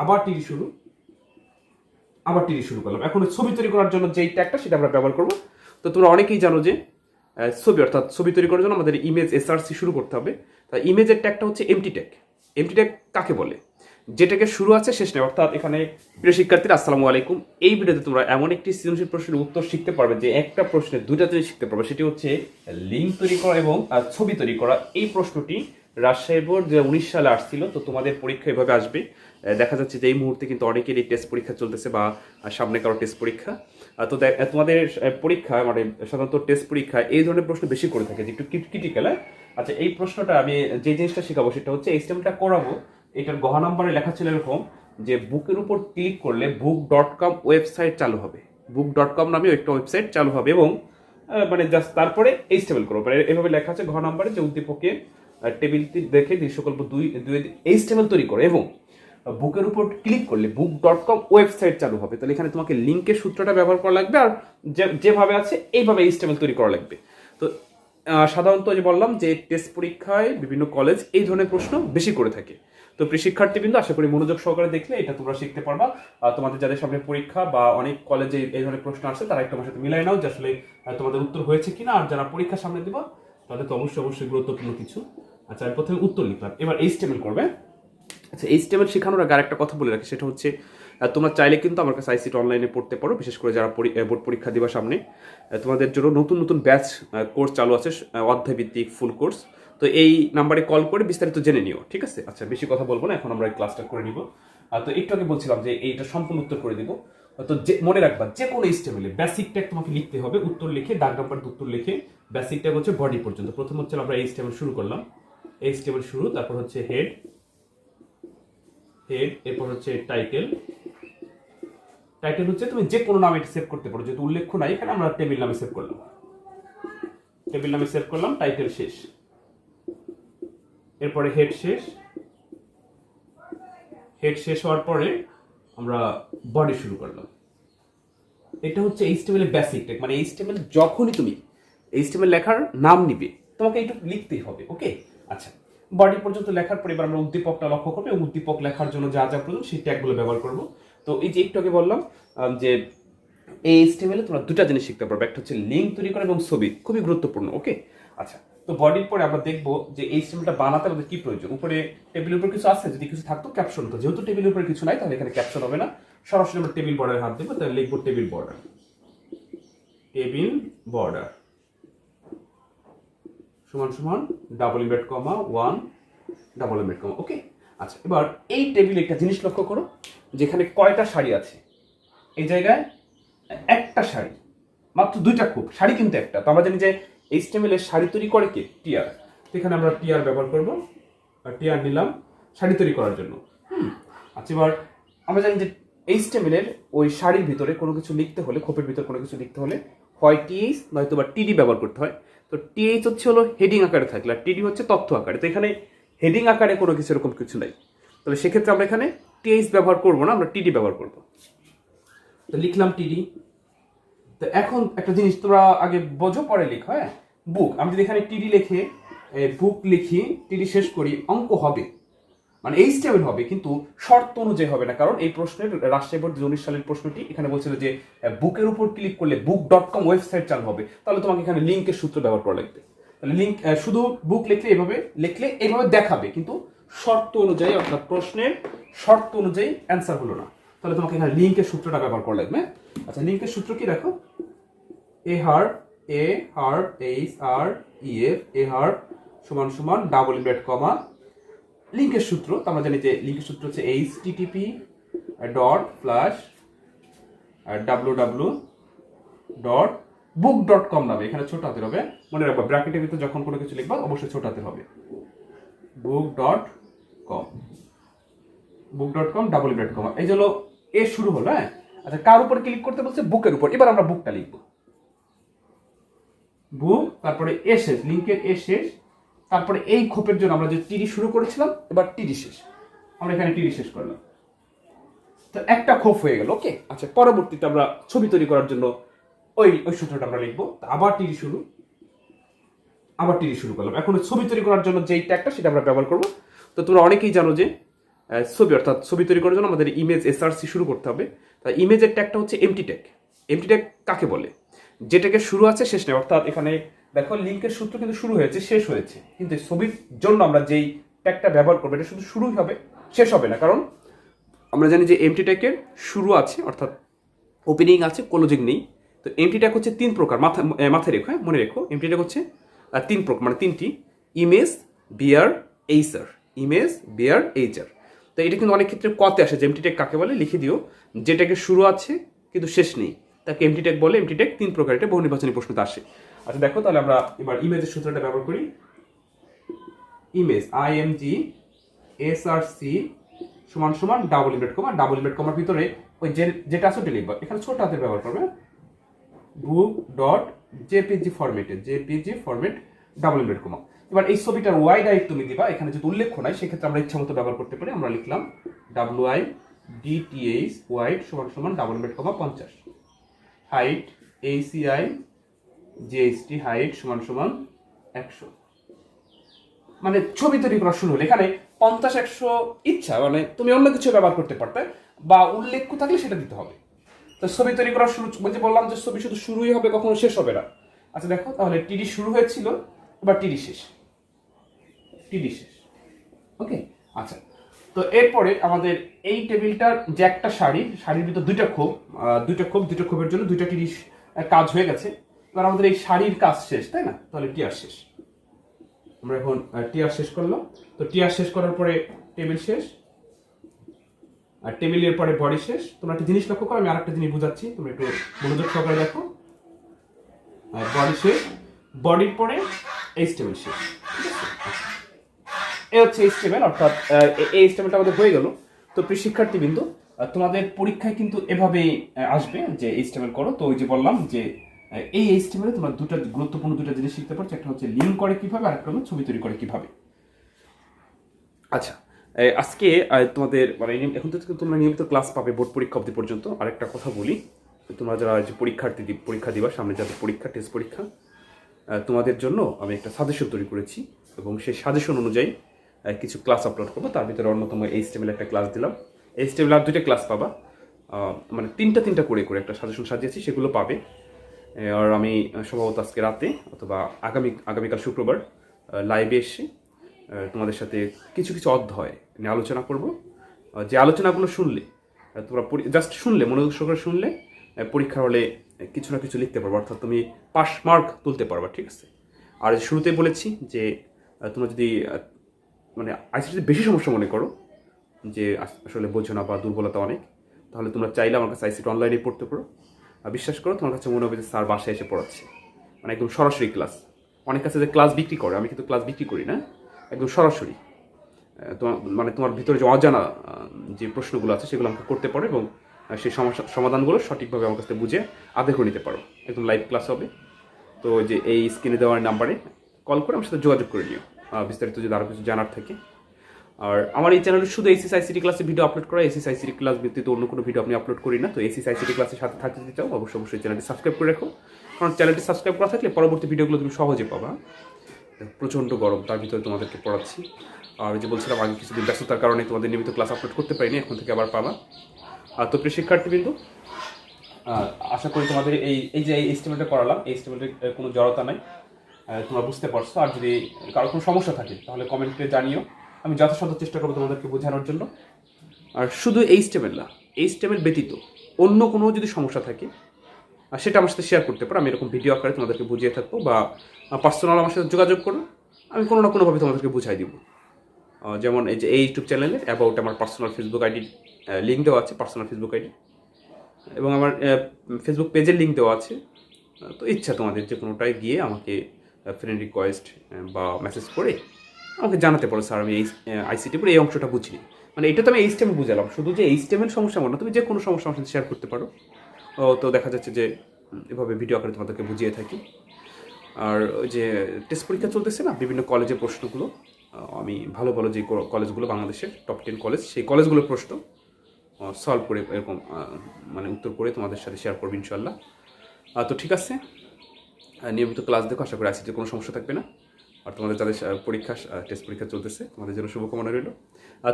আবার টিডি শুরু, আবার টিডি শুরু করলাম। এখন ছবি তৈরি করার জন্য যেই ট্যাগটা সেটা আমরা ব্যবহার করবো। তো তোমরা অনেকেই জানো যে ছবি অর্থাৎ ছবি তৈরি করার জন্য আমাদের ইমেজ এসআরসি শুরু করতে হবে। তা ইমেজের ট্যাগটা হচ্ছে এমটি ট্যাগ। এমটি ট্যাগ কাকে বলে? যেটাকে শুরু আছে শেষ নেই। অর্থাৎ এখানে প্রিয় শিক্ষার্থীরা আসসালামু আলাইকুম। এই ভিডিওতে তোমরা এমন একটি সৃজনশীল প্রশ্নের উত্তর শিখতে পারবে যে একটা প্রশ্নের দুইটা জিনিস শিখতে পারবে। সেটি হচ্ছে লিঙ্ক তৈরি করা এবং ছবি তৈরি করা। এই প্রশ্নটি রাজশাহী বোর্ড 2019 সালে আসছিল। তো তোমাদের পরীক্ষা এভাবে আসবে। দেখা যাচ্ছে যে এই মুহূর্তে কিন্তু অনেকেরই টেস্ট পরীক্ষা চলতেছে বা সামনে কারো টেস্ট পরীক্ষা। তো তোমাদের পরীক্ষা মানে সাধারণত টেস্ট পরীক্ষা এই ধরনের প্রশ্ন বেশি করে থাকে যে একটু ক্রিটিক্যাল। আচ্ছা, এই প্রশ্নটা আমি যে জিনিসটা শেখাবো সেটা হচ্ছে HTML-টা করাবো। এটার গহা নাম্বারে লেখা ছিল এরকম যে বুকের উপর ক্লিক করলে book.com ওয়েবসাইট চালু হবে। book.com নামে একটা ওয়েবসাইট চালু হবে এবং মানে জাস্ট তারপরে HTML করবো। এভাবে লেখা আছে ঘ নাম্বারে যে উদ্দীপকে টেবিলটি দেখে দৃশ্যকল্প দুই HTML তৈরি করে এবং বুকের উপর ক্লিক করলে book.com ওয়েবসাইট চালু হবে। তাহলে এখানে তোমাকে লিঙ্কের সূত্রটা ব্যবহার করা লাগবে আর যেভাবে আছে এইভাবে HTML তৈরি করা লাগবে। তো সাধারণত যে বললাম যে টেস্ট পরীক্ষায় বিভিন্ন কলেজ এই ধরনের প্রশ্ন বেশি করে থাকে। তো প্রিয় শিক্ষার্থীবৃন্দ, আশা করি মনোযোগ সহকারে দেখলে এটা তোমরা শিখতে পারবা। তোমাদের যাদের সামনে পরীক্ষা বা অনেক কলেজে এই ধরনের প্রশ্ন আসছে তারা একটু আমার সাথে মিলাই নাও যে আসলে তোমাদের উত্তর হয়েছে কিনা। আর যারা পরীক্ষা সামনে দিবা তাদের তো অবশ্যই গুরুত্বপূর্ণ কিছু। আচ্ছা, আমি প্রথমে উত্তর লিখলাম, এবার HTML করবে। আচ্ছা, HTML শেখানোর আগে আরেকটা কথা বলে রাখি, সেটা হচ্ছে তোমরা চাইলে কিন্তু আমার কাছে আইসিটি অনলাইনে পড়তে পারো। বিশেষ করে যারা বোর্ড পরীক্ষা দিবা সামনে, তোমাদের জন্য নতুন ব্যাচ কোর্স চালু আছে, অধ্যায়ভিত্তিক ফুল কোর্স। তো এই নাম্বারে কল করে বিস্তারিত জেনে নিও, ঠিক আছে? আচ্ছা, বেশি কথা বলবো না, এখন আমরা এই ক্লাসটা করে নিব। তো একটু আগে বলছিলাম যে এইটা সম্পূর্ণ উত্তর করে দিব। তো মনে রাখবা যে কোনো HTML বেসিক ট্যাগ তোমাকে লিখতে হবে। উত্তর লিখে দাগ নাম্বার উত্তর লিখে বেসিক ট্যাগ হচ্ছে বডি পর্যন্ত। প্রথম হচ্ছে আমরা HTML শুরু করলাম, HTML শুরু, তারপর হচ্ছে হেড, এরপর হচ্ছে টাইটেল হচ্ছে তুমি যে কোনো নামে সেভ করতে পারো, যেহেতু উল্লেখ্য নাই এখানে আমরা টেবিল নামে সেভ করলাম, টাইটেল শেষ, এরপরে হেড শেষ হওয়ার পরে আমরা বডি শুরু করলাম। এটা হচ্ছে HTML এর বেসিক ট্যাগ। মানে HTML যখনই তুমি HTML লেখার নাম নিবে তোমাকে একটু লিখতেই হবে, ওকে? আচ্ছা, বডি পর্যন্ত লেখার পরে এবার আমরা উদ্দীপকটা লক্ষ্য করবো এবং উদ্দীপক লেখার জন্য যা প্রয়োজন সেই ট্যাগগুলো ব্যবহার করব। তো এই যে একটু আগে বললাম যে এই HTML এ তোমরা দুটা জিনিস শিখতে পারবে, একটা হচ্ছে লিঙ্ক তৈরি করা এবং ছবি, খুবই গুরুত্বপূর্ণ, ওকে? আচ্ছা, তো বডির পরে আমরা দেখবো যে HTML-টা বানাতে আমাদের কি প্রয়োজন। উপরে টেবিলের উপর কিছু আছে, যদি কিছু থাকতো ক্যাপশন হতো। যেহেতু টেবিলের উপরে কিছু নাই তাহলে এখানে ক্যাপশন হবে না, সরাসরি আমরা টেবিল বর্ডারে হাত দেবো। তাহলে লিখবো টেবিল বর্ডার সমান double invert comma 1 double invert comma, okay? আচ্ছা, এবার এই টেবিলে একটা জিনিস লক্ষ্য করো, যেখানে কয়টা সারি আছে। এই জায়গায় একটা শাড়ি, মাত্র দুইটা খুব, শাড়ি কিন্তু একটা। তো আমরা জানি যে HTML এর শাড়ি তৈরি করে কে? টিআর। তো এখানে আমরা টিআর ব্যবহার করব, টিআর নিলাম শাড়ি তৈরি করার জন্য। আচ্ছা, এবার আমরা জানি যে HTML এর ওই শাড়ির ভিতরে কোনো কিছু লিখতে হলে, খোপের ভিতরে কোনো কিছু লিখতে হলে হয় TH নয়তো বা TD ব্যবহার করতে হয়। তো TH হলো হেডিং আকারে থাকলে আর TD হচ্ছে তথ্য আকারে। তো এখানে হেডিং আকারে কোনো কিছু এরকম কিছু নাই, তাহলে সেক্ষেত্রে আমরা এখানে TH ব্যবহার করব না, আমরা TD ব্যবহার করব। তো লিখলাম TD। তো এখন একটা জিনিস তোমরা আগে বোঝো পরে লিখো, হ্যাঁ? বুক, আমি যদি এখানে TD লিখে বুক লিখি, TD শেষ করি, অঙ্ক হবে, মানে HTML হবে, কিন্তু শর্ত অনুযায়ী হবে না। কারণ এই প্রশ্নের রাজশাহী বোর্ড 2019 সালের প্রশ্নটি এখানে বলছিল যে বুকের উপর ক্লিক করলে book.com ওয়েবসাইট চালু হবে। তাহলে তোমাকে এখানে লিঙ্কের সূত্র ব্যবহার করা লাগবে। তাহলে লিঙ্ক শুধু বুক লিখলে এইভাবে দেখাবে, কিন্তু শর্ত অনুযায়ী অর্থাৎ প্রশ্নের শর্ত অনুযায়ী অ্যান্সার হলো না। তাহলে তোমাকে এখানে লিঙ্কের সূত্রটা ব্যবহার করা লাগবে। আচ্ছা, লিঙ্কের সূত্র কি দেখো, এ হার্ট সমান ডাবল ইনভার্ট কমা লিঙ্কের সূত্র। তো আমরা জানি যে লিঙ্কের সূত্র হচ্ছে http://www.book.com নামে, এখানে ছোট হাতের হবে, মনে রাখবা। ব্র্যাকেটের ভিতরে যখন কোনো কিছু লিখবা অবশ্যই ছোট হাতের হবে। book.com ডাবল ইনভার্ট কমা, এই হলো এ শুরু হলো, হ্যাঁ? আচ্ছা, কার উপর ক্লিক করতে বলছে? বুকের উপর। এবার আমরা বুকটা লিখবো, বুক, তারপরে এ শেষ, লিঙ্কের এ শেষ, তারপরে এই খোপের জন্য আমরা যে TD শুরু করেছিলাম এবার TD শেষ, আমরা এখানে TD শেষ করলাম। তো একটা খোপ হয়ে গেল, ওকে? আচ্ছা, পরবর্তীতে আমরা ছবি তৈরি করার জন্য ওই সূত্রটা আমরা লিখবো। আবার TD শুরু করলাম। এখন ছবি তৈরি করার জন্য যেই ট্যাগটা সেটা আমরা ব্যবহার করবো। তো তোমরা অনেকেই জানো যে ছবি, অর্থাৎ ছবি তৈরি করার জন্য আমাদের ইমেজ এসআরসি শুরু করতে হবে। তাই ইমেজের ট্যাগটা হচ্ছে এমটি ট্যাগ। এমটি ট্যাগ কাকে বলে? যেটাকে শুরু আছে শেষ নেই, অর্থাৎ এখানে দেখো লিঙ্কের সূত্র কিন্তু শুরু হয়েছে শেষ হয়েছে, কিন্তু ছবির জন্য আমরা যেই ট্যাগটা ব্যবহার করবো এটা শুধু শুরুই হবে, শেষ হবে না। কারণ আমরা জানি যে এমটি ট্যাগের শুরু আছে, অর্থাৎ ওপেনিং আছে, ক্লোজিং নেই। তো এমটি ট্যাগ হচ্ছে 3 প্রকার, মাথায় রেখো, হ্যাঁ মনে রেখো। এমটি ট্যাগ হচ্ছে 3 প্রকার, মানে 3টি: ইমেজ, বিয়ার, এইচার। ইমেজ, বিয়ার, এইচার। তো এটা কিন্তু অনেক ক্ষেত্রে কতে আসে যে এমটি ট্যাগ কাকে বলে লিখে দিও। যেটাকে শুরু আছে কিন্তু শেষ নেই তাকে এমটি ট্যাগ বলে। এমটি ট্যাগ 3 প্রকার, এটা বহু নির্বাচনী প্রশ্নতে আসে। আচ্ছা দেখো, তাহলে আমরা এবার ইমেজের সূত্রটা ব্যবহার করি। ইমেজ, IMG SRC সমান সমান ডাবল ইনভার্ট কমা, ডাবল ইনভার্ট কমার ভিতরে ওই যেটা আছে ওটা লিখবা। এখানে ছোট হাতের ব্যবহার করবে, book dot JPG format double invert comma. এবার এই ছবিটার ওয়াইড হাইট তুমি দিবা, এখানে যদি উল্লেখ নাই সেক্ষেত্রে আমরা ইচ্ছা মতো ব্যবহার করতে পারি। আমরা লিখলাম WIDTH ওয়াইড সমান সমান ডাবল ইনভার্ট কমা 50। হাইট ACI GHT হাইট সমান সমান 100। মানে ছবি তৈরি করা শুরু হলো, এখানে 50-100 ইচ্ছা, মানে তুমি অন্য কিছু ব্যবহার করতে পারতে, বা উল্লেখ থাকলে সেটা দিতে হবে। তো ছবি তৈরি করা শুরু, বলতে বললাম যে ছবি শুধু শুরুই হবে, কখনো শেষ হবে না। আচ্ছা দেখো, তাহলে টিডি শুরু হয়েছিল, এবার টিডি শেষ, টিডি শেষ। ওকে, আচ্ছা। তো এরপরে আমাদের এই টেবিলটার যে একটা শাড়ির ভিতর দুইটা খোপের জন্য দুইটা টিডি কাজ হয়ে গেছে। এবার আমাদের এই শাড়ির কাজ শেষ, তাই না? তাহলে টিয়ার শেষ। আমরা এখন টিয়ার শেষ করলাম। তো টিয়ার শেষ করার পরে টেবিল শেষ, আর টেবিলের পরে বডি শেষ। তোমরা একটা জিনিস লক্ষ্য করো, আমি আরেকটা জিনিস বুঝাচ্ছি, তোমরা একটু মনোযোগ সহকারে দেখো। বডি শেষ, বডির পরে এইচটিএমএল শেষ। এই হচ্ছে এইচটিএমএল, অর্থাৎ এই এইচটিএমএলটা আমাদের হয়ে গেল। তো প্রিয় শিক্ষার্থীবৃন্দ, তোমাদের পরীক্ষায় কিন্তু এভাবেই আসবে যে এইচটিএমএল করো। তো ওই যে বললাম যে এই এইচটিএমএল এ তোমরা গুরুত্বপূর্ণ দুটো জিনিস শিখতে পারছো। একটা হচ্ছে লিঙ্ক করে কিভাবে, আর একটা হলো ছবি তৈরি করে কিভাবে। আচ্ছা, আজকে তোমাদের মানে এখন তো তোমরা নিয়মিত ক্লাস পাবে বোর্ড পরীক্ষা অবধি পর্যন্ত। আরেকটা কথা বলি, তোমরা যারা যে পরীক্ষা দিবা, সামনে যাদের পরীক্ষা, টেস্ট পরীক্ষা, তোমাদের জন্য আমি একটা সাজেশন তৈরি করেছি, এবং সেই সাজেশন অনুযায়ী কিছু ক্লাস আপলোড করবো। তার ভিতরে অন্যতম এইচটিএমএল একটা ক্লাস দিলাম। এইচটিএমএল আর 2টা ক্লাস পাবা, মানে তিনটা করে একটা সাজেশন সাজিয়েছি, সেগুলো পাবে। আর আমি সম্ভবত আজকে রাতে অথবা আগামীকাল শুক্রবার লাইভে এসে তোমাদের সাথে কিছু অধ্যায় নিয়ে আলোচনা করব। যে আলোচনাগুলো শুনলে তোমরা জাস্ট শুনলে, মনোযোগ সহকারে শুনলে পরীক্ষার হলে কিছু না কিছু লিখতে পারবো, অর্থাৎ তুমি পাস মার্ক তুলতে পারবা, ঠিক আছে? আর শুরুতেই বলেছি যে তোমরা যদি মানে আইসিটি বেশি সমস্যা মনে করো, যে আসলে বোঝো না বা দুর্বলতা অনেক, তাহলে তোমরা চাইলে আমার কাছে আইসিটি অনলাইনে পড়তে পারো। আর বিশ্বাস করো, তোমার কাছে মনে হবে যে স্যার বাসায় এসে পড়াচ্ছে, মানে একদম সরাসরি ক্লাস। অনেক কাছে যে ক্লাস বিক্রি করে, আমি কিন্তু ক্লাস বিক্রি করি না, একদম সরাসরি। তোমার মানে তোমার ভিতরে যে অজানা যে প্রশ্নগুলো আছে সেগুলো আমাকে করতে পারো, এবং সেই সমাধানগুলো সঠিকভাবে আমার কাছে বুঝে আদায় করে নিতে পারো। একদম লাইভ ক্লাস হবে। তো যে এই স্ক্রিনে দেওয়ার নাম্বারে কল করে আমার সাথে যোগাযোগ করে নিও, বিস্তারিত যদি আরও কিছু জানার থাকে। আর আমার এই চ্যানেলে শুধু এসএসআইসিটি ক্লাসে ভিডিও আপলোড করা, এসএসআইসিটি ক্লাস ব্যতীত অন্য কোনো ভিডিও আমি আপলোড করি না। তো এসএসআইসিটি ক্লাসের সাথে থাকতে চাও, অবশ্যই চ্যানেলটি সাবস্ক্রাইব করে রাখো, কারণ চ্যানেলটি সাবস্ক্রাইব করা থাকলে পরবর্তী ভিডিওগুলো তুমি সহজে পাবা। প্রচণ্ড গরম, তার ভিতরে তোমাদেরকে পড়াচ্ছি। আর যে বলছিলাম আগে কিছুদিন ব্যস্ততার কারণে তোমাদের নিয়মিত ক্লাস আপলোড করতে পারিনি, এখন থেকে আবার পাবা। তো প্রিয় শিক্ষার্থীবৃন্দ, আশা করি তোমাদের এই যে এস্টিমেটটা করালাম, এই এস্টিমেটের কোনো জড়তা নাই, তোমরা বুঝতে পারছো। আর যদি কারো কোনো সমস্যা থাকে তাহলে কমেন্টে জানিও, আমি যথাসাধ্য চেষ্টা করবো তোমাদেরকে বোঝানোর জন্য। আর শুধু এইচটিএমএল ব্যতীত অন্য কোনো যদি সমস্যা থাকে সেটা আমার সাথে শেয়ার করতে পারো। আমি এরকম ভিডিও আকারে তোমাদেরকে বুঝিয়ে থাকবো, বা পার্সোনাল আমার সাথে যোগাযোগ করো, আমি কোনো না কোনোভাবে তোমাদেরকে বুঝাই দিব। যেমন এই যে এই ইউটিউব চ্যানেলের অ্যাবাউট আমার পার্সোনাল ফেসবুক আইডি লিঙ্ক দেওয়া আছে, পার্সোনাল ফেসবুক আইডি, এবং আমার ফেসবুক পেজের লিঙ্ক দেওয়া আছে। তো ইচ্ছা তোমাদের যে কোনোটায় গিয়ে আমাকে ফ্রেন্ড রিকোয়েস্ট বা মেসেজ করে আমাকে জানাতে পারো, স্যার আমি এই আইসিটি পরে এই অংশটা বুঝিনি। মানে এটা তো আমি এইচটিএমএল বুঝালাম, শুধু যে এইচটিএমএল সমস্যা মনে না, তুমি যে কোনো সমস্যা আমার সাথে শেয়ার করতে পারো। তো দেখা যাচ্ছে যে এভাবে ভিডিও আকারে তোমাদেরকে বুঝিয়ে থাকি। আর ওই যে টেস্ট পরীক্ষা চলতেছে না, বিভিন্ন কলেজের প্রশ্নগুলো আমি ভালো যে কলেজগুলো বাংলাদেশের টপ 10 কলেজ, সেই কলেজগুলোর প্রশ্ন সলভ করে এরকম মানে উত্তর করে তোমাদের সাথে শেয়ার করবো ইনশাল্লাহ। তো ঠিক আছে, নিয়মিত ক্লাস দেখো, আশা করি আইসিটির কোনো সমস্যা থাকবে না। আর তোমাদের যাদের পরীক্ষা টেস্ট পরীক্ষা চলতেছে তোমাদের জন্য শুভকামনা রইল।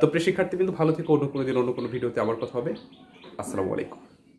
তো প্রিয় শিক্ষার্থী কিন্তু ভালো থেকে অন্য কোনো দিন অন্য কোনো ভিডিওতে আবার কথা হবে। আসসালামু আলাইকুম।